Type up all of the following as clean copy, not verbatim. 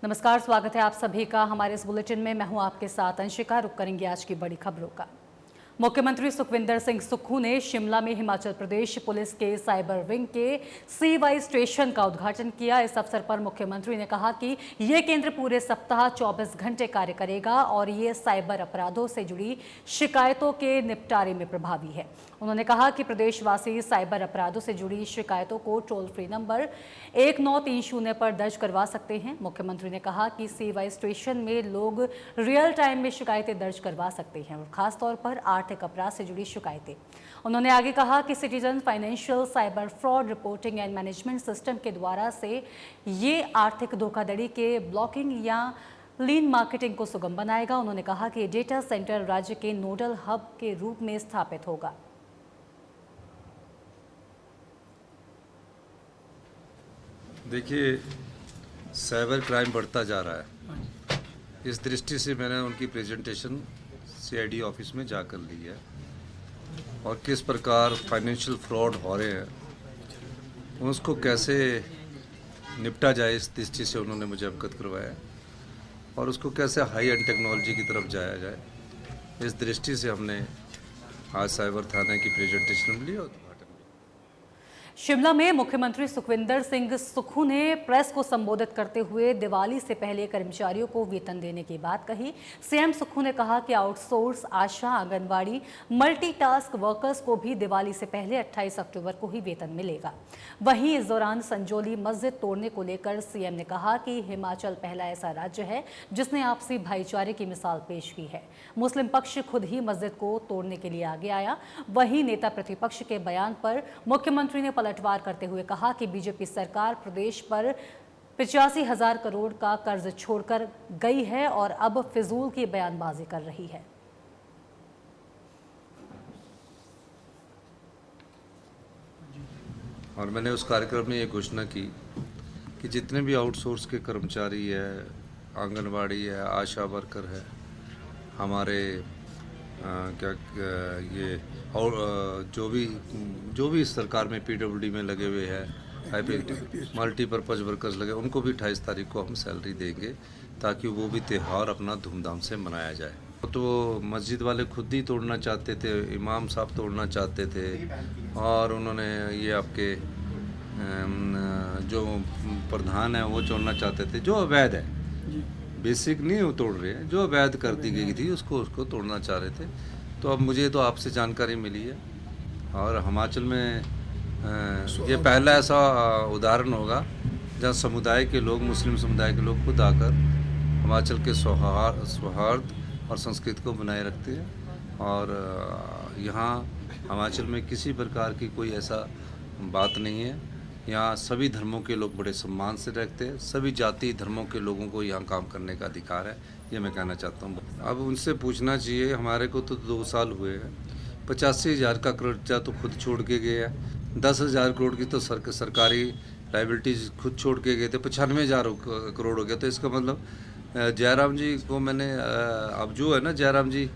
नमस्कार, स्वागत है आप सभी का हमारे इस बुलेटिन में। मैं हूं आपके साथ अंशिका। रुक करेंगे आज की बड़ी खबरों का। मुख्यमंत्री सुखविंदर सिंह सुक्खू ने शिमला में हिमाचल प्रदेश पुलिस के साइबर विंग के CY स्टेशन का उद्घाटन किया। इस अवसर पर मुख्यमंत्री ने कहा कि ये केंद्र पूरे सप्ताह 24 घंटे कार्य करेगा और ये साइबर अपराधों से जुड़ी शिकायतों के निपटारे में प्रभावी है। उन्होंने कहा कि प्रदेशवासी साइबर अपराधों से जुड़ी शिकायतों को टोल फ्री नंबर 1930 पर दर्ज करवा सकते हैं। मुख्यमंत्री ने कहा कि CY स्टेशन में लोग रियल टाइम में शिकायतें दर्ज करवा सकते हैं और खासतौर पर आर्थिक अपराध से जुड़ी शिकायतें। उन्होंने आगे कहा कि citizen financial cyber fraud reporting and management system के द्वारा से ये आर्थिक धोखाधड़ी के ब्लॉकिंग या लीन मार्केटिंग को सुगम बनाएगा। उन्होंने कहा कि डेटा सेंटर राज्य के नोडल हब के रूप में स्थापित होगा। देखिए, साइबर क्राइम बढ़ता जा रहा है। इस दृष्टि से मैंने उनकी प्रेजेंटेशन CID ऑफिस में जाकर ली है और किस प्रकार फाइनेंशियल फ्रॉड हो रहे हैं उसको कैसे निपटा जाए, इस दृष्टि से उन्होंने मुझे अवगत करवाया और उसको कैसे हाई एंड टेक्नोलॉजी की तरफ जाया जाए, इस दृष्टि से हमने आज साइबर थाने की प्रेजेंटेशन ली और शिमला में मुख्यमंत्री सुखविंदर सिंह सुक्खू ने प्रेस को संबोधित करते हुए दिवाली से पहले कर्मचारियों को वेतन देने की बात कही। CM सुक्खू ने कहा कि आउटसोर्स आशा, आंगनवाड़ी, मल्टीटास्क वर्कर्स को भी दिवाली से पहले 28 अक्टूबर को ही वेतन मिलेगा। वहीं इस दौरान संजौली मस्जिद तोड़ने को लेकर CM ने कहा कि हिमाचल पहला ऐसा राज्य है जिसने आपसी भाईचारे की मिसाल पेश की है। मुस्लिम पक्ष खुद ही मस्जिद को तोड़ने के लिए आगे आया। वहीं नेता प्रतिपक्ष के बयान पर मुख्यमंत्री ने पलटवार करते हुए कहा कि बीजेपी सरकार प्रदेश पर 85,000 करोड़ का कर्ज छोड़कर गई है और अब फिजूल की बयानबाजी कर रही है। और मैंने उस कार्यक्रम में ये घोषणा की कि जितने भी आउटसोर्स के कर्मचारी है, आंगनवाड़ी है, आशा वर्कर है, हमारे ये और जो भी सरकार में PWD में लगे हुए हैं, मल्टीपर्पज़ वर्कर्स लगे, उनको भी 28 तारीख को हम सैलरी देंगे ताकि वो भी त्यौहार अपना धूमधाम से मनाया जाए। तो मस्जिद वाले खुद ही तोड़ना चाहते थे, इमाम साहब तोड़ना चाहते थे और उन्होंने ये आपके जो प्रधान है वो तोड़ना चाहते थे, जो अवैध है। बेसिक नहीं वो तोड़ रहे हैं, जो अवैध कर दी गई थी उसको तोड़ना चाह रहे थे। तो अब मुझे तो आपसे जानकारी मिली है और हिमाचल में ये पहला ऐसा उदाहरण होगा जहाँ समुदाय के लोग, मुस्लिम समुदाय के लोग खुद आकर हिमाचल के सौहार्द और संस्कृति को बनाए रखते हैं। और यहाँ हिमाचल में किसी प्रकार की कोई ऐसा बात नहीं है। यहाँ सभी धर्मों के लोग बड़े सम्मान से रहते हैं, सभी जाति धर्मों के लोगों को यहाँ काम करने का अधिकार है, ये मैं कहना चाहता हूँ। अब उनसे पूछना चाहिए, हमारे को तो 2 साल हुए हैं, 85,000 का कर्जा तो खुद छोड़ के गए हैं, 10,000 करोड़ की तो सरकारी लाइबिलिटीज खुद छोड़ के गए थे, 95,000 करोड़ हो गया। तो इसका मतलब जयराम जी को मैंने अब जो है ना, जयराम जी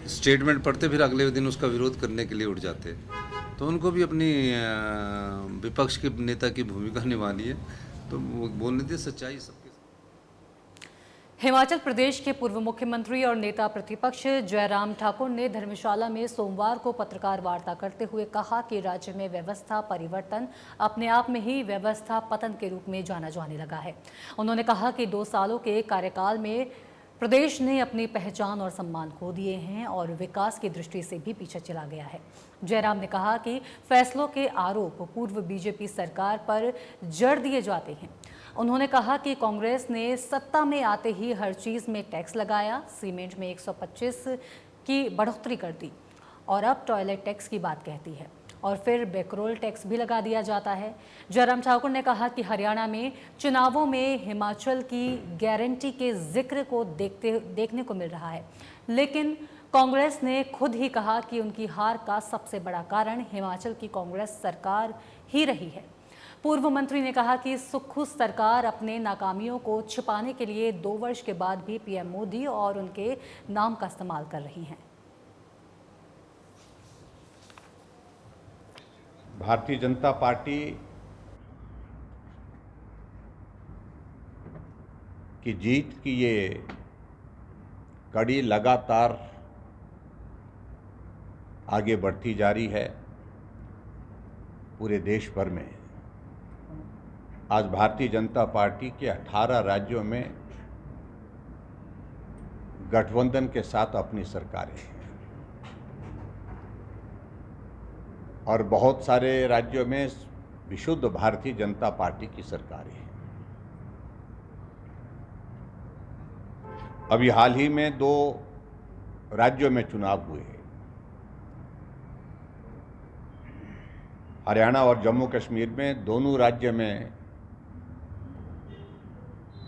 स्टेटमेंट पढ़ते फिर अगले दिन उसका विरोध करने के लिए उठ जाते, तो उनको भी अपनी विपक्ष के नेता की भूमिका निभानी है, तो बोलने दे सच्चाई सबके। हिमाचल प्रदेश के पूर्व मुख्यमंत्री और नेता प्रतिपक्ष जयराम ठाकुर ने धर्मशाला में सोमवार को पत्रकार वार्ता करते हुए कहा कि राज्य में व्यवस्था परिवर्तन अपने आप में ही व्यवस्था पतन के रूप में जाना जाने लगा है। उन्होंने कहा कि 2 सालों के कार्यकाल में प्रदेश ने अपनी पहचान और सम्मान खो दिए हैं और विकास की दृष्टि से भी पीछे चला गया है। जयराम ने कहा कि फैसलों के आरोप पूर्व बीजेपी सरकार पर जड़ दिए जाते हैं। उन्होंने कहा कि कांग्रेस ने सत्ता में आते ही हर चीज में टैक्स लगाया, सीमेंट में 125 की बढ़ोतरी कर दी और अब टॉयलेट टैक्स की बात कहती है और फिर पेट्रोल टैक्स भी लगा दिया जाता है। जयराम ठाकुर ने कहा कि हरियाणा में चुनावों में हिमाचल की गारंटी के जिक्र को देखने को मिल रहा है, लेकिन कांग्रेस ने खुद ही कहा कि उनकी हार का सबसे बड़ा कारण हिमाचल की कांग्रेस सरकार ही रही है। पूर्व मंत्री ने कहा कि सुक्खू सरकार अपने नाकामियों को छिपाने के लिए 2 वर्ष के बाद भी PM मोदी और उनके नाम का इस्तेमाल कर रही हैं। भारतीय जनता पार्टी कि जीत की ये कड़ी लगातार आगे बढ़ती जा रही है पूरे देश भर में। आज भारतीय जनता पार्टी के 18 राज्यों में गठबंधन के साथ अपनी सरकारें हैं और बहुत सारे राज्यों में विशुद्ध भारतीय जनता पार्टी की सरकारें हैं। अभी हाल ही में 2 राज्यों में चुनाव हुए हैं, हरियाणा और जम्मू कश्मीर में। दोनों राज्य में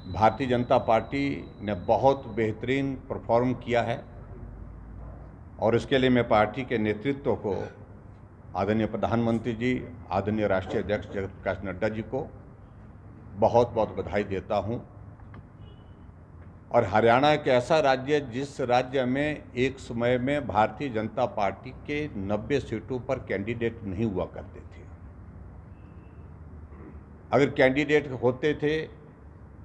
भारतीय जनता पार्टी ने बहुत बेहतरीन परफॉर्म किया है और इसके लिए मैं पार्टी के नेतृत्व को, आदरणीय प्रधानमंत्री जी, आदरणीय राष्ट्रीय अध्यक्ष जगत प्रकाश नड्डा जी को बहुत बहुत बधाई देता हूं। और हरियाणा एक ऐसा राज्य जिस राज्य में एक समय में भारतीय जनता पार्टी के 90 सीटों पर कैंडिडेट नहीं हुआ करते थे। अगर कैंडिडेट होते थे,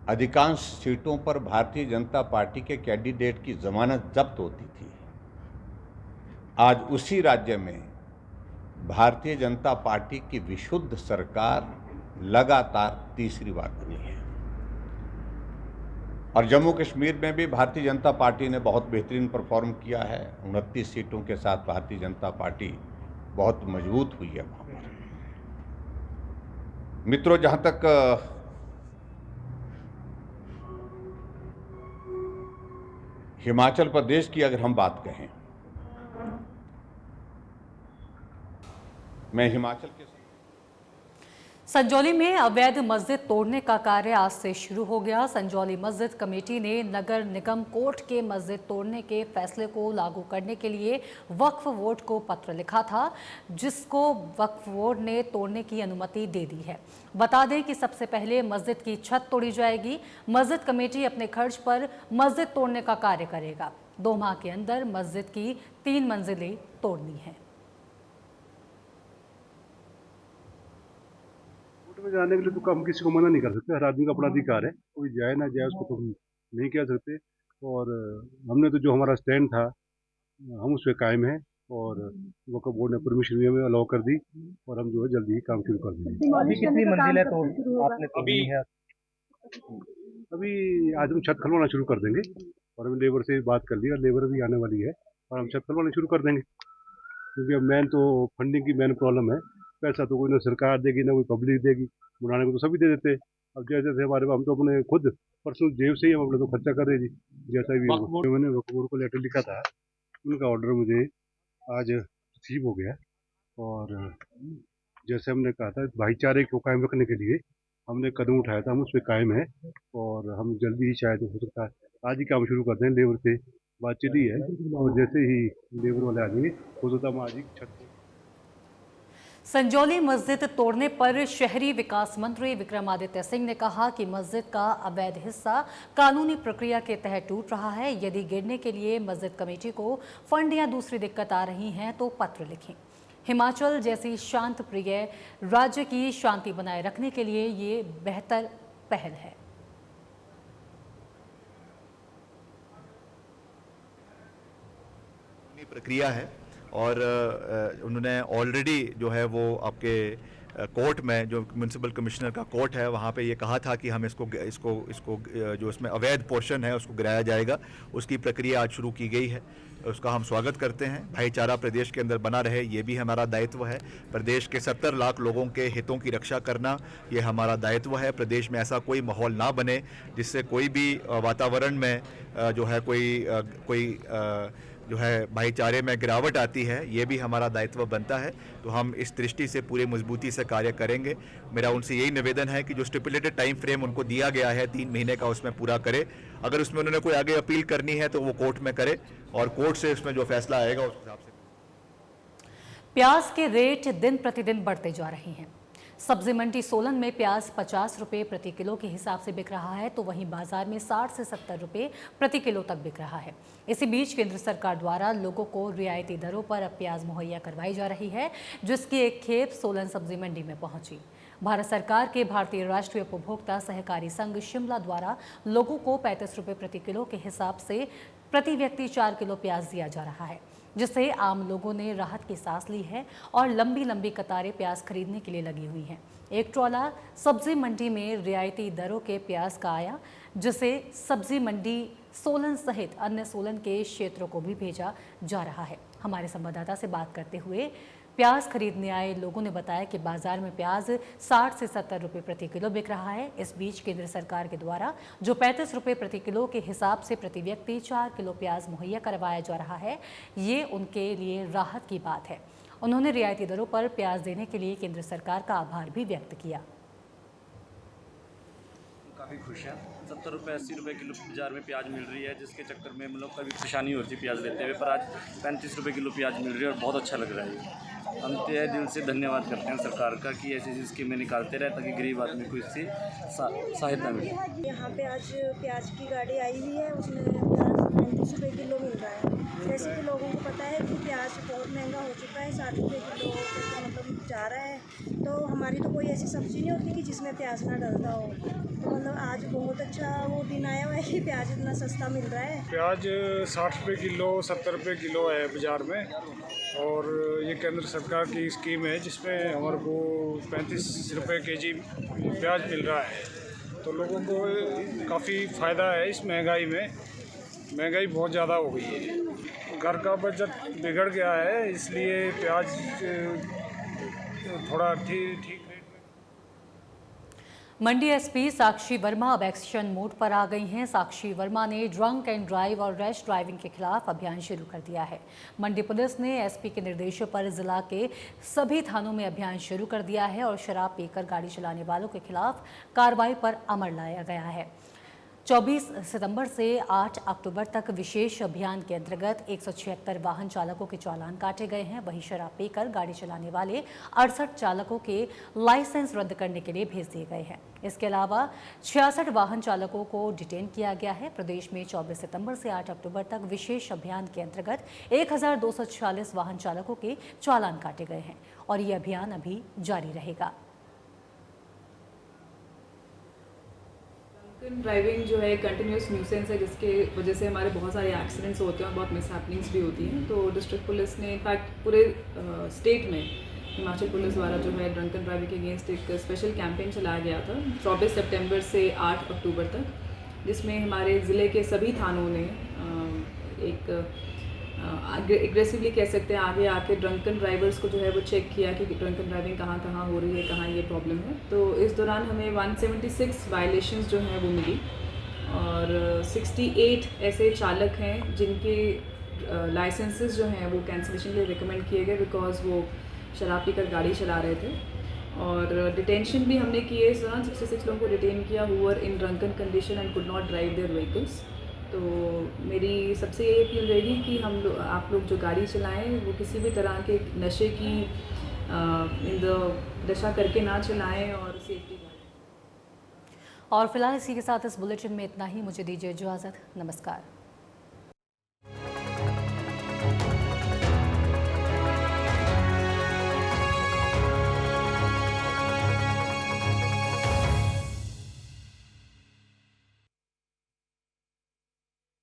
अधिकांश सीटों पर भारतीय जनता पार्टी के कैंडिडेट की जमानत जब्त होती थी। आज उसी राज्य में भारतीय जनता पार्टी की विशुद्ध सरकार लगातार तीसरी बार बनी है और जम्मू कश्मीर में भी भारतीय जनता पार्टी ने बहुत बेहतरीन परफॉर्म किया है। 29 सीटों के साथ भारतीय जनता पार्टी बहुत मजबूत हुई है वहां पर। मित्रों, जहां तक हिमाचल प्रदेश की अगर हम बात कहें, मैं हिमाचल के संजौली में अवैध मस्जिद तोड़ने का कार्य आज से शुरू हो गया। संजौली मस्जिद कमेटी ने नगर निगम कोर्ट के मस्जिद तोड़ने के फैसले को लागू करने के लिए वक्फ बोर्ड को पत्र लिखा था, जिसको वक्फ बोर्ड ने तोड़ने की अनुमति दे दी है। बता दें कि सबसे पहले मस्जिद की छत तोड़ी जाएगी। मस्जिद कमेटी अपने खर्च पर मस्जिद तोड़ने का कार्य करेगा। 2 माह के अंदर मस्जिद की 3 मंजिलें तोड़नी हैं। में जाने के लिए तो हम किसी को मना नहीं कर सकते। हर आदमी का अपना अधिकार है, कोई जाए ना जाए उसको तो हम नहीं कह सकते। और हमने तो जो हमारा स्टैंड था हम उस पर कायम है और वक्फ बोर्ड ने परमिशन भी हमें अलाउ कर दी और हम जो है जल्दी ही काम शुरू कर देंगे। अभी कितनी मंजिल है तो आपने तोड़नी है? अभी आज हम छत खलवाना शुरू कर देंगे और हम लेबर से बात कर ली और लेबर भी आने वाली है और हम छत खलवाना शुरू कर देंगे, क्योंकि अब मेन तो फंडिंग की मेन प्रॉब्लम है। पैसा तो कोई ना सरकार देगी ना कोई पब्लिक देगी, बनाने को तो सभी दे देते हैं। अब जैसे हमारे हम तो अपने खुद पर्सनल जेब से ही हम अपने तो खर्चा कर रहे जी, जैसा भी हो। मैंने वक्फ बोर्ड को लेटर लिखा था, उनका ऑर्डर मुझे आज रिसीव हो गया और जैसे हमने कहा था भाईचारे को कायम रखने के लिए हमने कदम उठाया था, हम उस पर कायम है और हम जल्दी ही शायद हो सकता है आज ही काम शुरू कर दें। लेबर से बात चली है और जैसे ही लेबर वाले आ जाएंगे हो सकता है हम आज ही छत। संजौली मस्जिद तोड़ने पर शहरी विकास मंत्री विक्रमादित्य सिंह ने कहा कि मस्जिद का अवैध हिस्सा कानूनी प्रक्रिया के तहत टूट रहा है। यदि गिरने के लिए मस्जिद कमेटी को फंड या दूसरी दिक्कत आ रही है तो पत्र लिखें। हिमाचल जैसी शांत प्रिय राज्य की शांति बनाए रखने के लिए ये बेहतर पहल है। प्रक्रिया है और उन्होंने ऑलरेडी जो है वो आपके कोर्ट में, जो म्यूनसिपल कमिश्नर का कोर्ट है, वहाँ पे ये कहा था कि हम इसको जो इसमें अवैध पोर्शन है उसको गिराया जाएगा। उसकी प्रक्रिया आज शुरू की गई है, उसका हम स्वागत करते हैं। भाईचारा प्रदेश के अंदर बना रहे, ये भी हमारा दायित्व है। प्रदेश के 70 लाख लोगों के हितों की रक्षा करना ये हमारा दायित्व है। प्रदेश में ऐसा कोई माहौल ना बने जिससे कोई भी वातावरण में जो है कोई जो है भाईचारे में गिरावट आती है, ये भी हमारा दायित्व बनता है। तो हम इस दृष्टि से पूरे मजबूती से कार्य करेंगे। मेरा उनसे यही निवेदन है कि जो स्टिपुलेटेड टाइम फ्रेम उनको दिया गया है 3 महीने का, उसमें पूरा करे। अगर उसमें उन्होंने कोई आगे अपील करनी है तो वो कोर्ट में करे और कोर्ट से उसमें जो फैसला आएगा उस हिसाब से। प्याज के रेट दिन प्रतिदिन बढ़ते जा रहे हैं। सब्जी मंडी सोलन में प्याज 50 रुपये प्रति किलो के हिसाब से बिक रहा है, तो वहीं बाजार में 60 से 70 रुपये प्रति किलो तक बिक रहा है। इसी बीच केंद्र सरकार द्वारा लोगों को रियायती दरों पर अब प्याज मुहैया करवाई जा रही है, जिसकी एक खेप सोलन सब्जी मंडी में पहुंची। भारत सरकार के भारतीय राष्ट्रीय उपभोक्ता सहकारी संघ शिमला द्वारा लोगों को 35 रुपये प्रति किलो के हिसाब से प्रति व्यक्ति 4 किलो प्याज दिया जा रहा है, जिससे आम लोगों ने राहत की सांस ली है और लंबी लंबी कतारें प्याज खरीदने के लिए लगी हुई हैं। एक ट्रॉला सब्जी मंडी में रियायती दरों के प्याज का आया, जिसे सब्जी मंडी सोलन सहित अन्य सोलन के क्षेत्रों को भी भेजा जा रहा है। हमारे संवाददाता से बात करते हुए प्याज खरीदने आए लोगों ने बताया कि बाजार में प्याज 60 से 70 रुपये प्रति किलो बिक रहा है। इस बीच केंद्र सरकार के द्वारा जो 35 रुपये प्रति किलो के हिसाब से प्रति व्यक्ति 4 किलो प्याज मुहैया करवाया जा रहा है, ये उनके लिए राहत की बात है। उन्होंने रियायती दरों पर प्याज देने के लिए केंद्र सरकार का आभार भी व्यक्त किया। काफ़ी खुश हैं। 70 रुपये 80 रुपये किलो बाजार में प्याज मिल रही है, जिसके चक्कर में मतलब कभी परेशानी हो रही थी प्याज लेते हुए, पर आज 35 रुपये किलो प्याज मिल रही है और बहुत अच्छा लग रहा है। हम तहे दिल से धन्यवाद करते हैं सरकार का कि ऐसी ऐसी स्कीमें निकालते रहे ताकि गरीब आदमी को इससे सहायता मिले। यहाँ पे आज प्याज की गाड़ी आई हुई है, उसमें प्याज 35 रुपये किलो मिल रहा है। जैसे कि लोगों को पता है कि प्याज बहुत महंगा हो चुका है, 60 रुपये किलो मतलब जा रहा है, तो हमारी तो कोई ऐसी सब्ज़ी नहीं होती कि जिसमें प्याज ना डलता हो। तो मतलब आज बहुत अच्छा वो दिन आया हुआ है कि प्याज इतना सस्ता मिल रहा है। प्याज 60 रुपये किलो 70 रुपये किलो है बाज़ार में, और ये केंद्र सरकार की स्कीम है जिसमें हमारे को 35 रुपये केजी प्याज मिल रहा है। तो लोगों को काफ़ी फ़ायदा है इस महंगाई में। महंगाई बहुत ज़्यादा हो गई है, घर का बजट बिगड़ गया है, इसलिए प्याज थोड़ा ठीक मंडी एसपी साक्षी वर्मा अब एक्शन मोड पर आ गई हैं। साक्षी वर्मा ने ड्रंक एंड ड्राइव और रैश ड्राइविंग के खिलाफ अभियान शुरू कर दिया है। मंडी पुलिस ने एसपी के निर्देशों पर जिला के सभी थानों में अभियान शुरू कर दिया है और शराब पीकर गाड़ी चलाने वालों के खिलाफ कार्रवाई पर अमल लाया गया है। 24 सितंबर से 8 अक्टूबर तक विशेष अभियान के अंतर्गत 176 वाहन चालकों के चालान काटे गए हैं। वहीं शराब पीकर गाड़ी चलाने वाले 68 चालकों के लाइसेंस रद्द करने के लिए भेज दिए गए हैं। इसके अलावा 66 वाहन चालकों को डिटेन किया गया है। प्रदेश में 24 सितंबर से 8 अक्टूबर तक विशेष अभियान के अंतर्गत 1246 वाहन चालकों के चालान काटे गए हैं और ये अभियान अभी जारी रहेगा। ड्राइविंग जो है कंटिन्यूस न्यूसेंस है, जिसके वजह से हमारे बहुत सारे एक्सीडेंट्स होते हैं और बहुत मिसहैपनिंग्स भी होती हैं। तो डिस्ट्रिक्ट पुलिस ने इनफैक्ट पूरे स्टेट में हिमाचल पुलिस द्वारा जो है ड्रंक एंड ड्राइविंग के अगेंस्ट एक स्पेशल कैंपेन चलाया गया था 24 सितंबर से 8 अक्टूबर तक, जिसमें हमारे ज़िले के सभी थानों ने एक एग्रेसिवली कह सकते हैं आगे आके ड्रंकन ड्राइवर्स को जो है वो चेक किया कि ड्रंकन ड्राइविंग कहाँ कहाँ हो रही है, कहाँ ये प्रॉब्लम है। तो इस दौरान हमें 176 वायलेशंस जो हैं वो मिली और 68 ऐसे चालक हैं जिनके लाइसेंसेस जो हैं वो कैंसिलेशन के लिए रिकमेंड किए गए बिकॉज वो शराब पीकर गाड़ी चला रहे थे। और डिटेंशन भी हमने किए इस दौरान 66 लोगों को डिटेन किया who were in drunken condition and could not drive their vehicles. तो मेरी सबसे ये अपील रहेगी कि आप लोग जो गाड़ी चलाएं वो किसी भी तरह के नशे की नशा करके ना चलाएं और सेफ्टी। और फिलहाल इसी के साथ इस बुलेटिन में इतना ही। मुझे दीजिए इजाज़त। नमस्कार।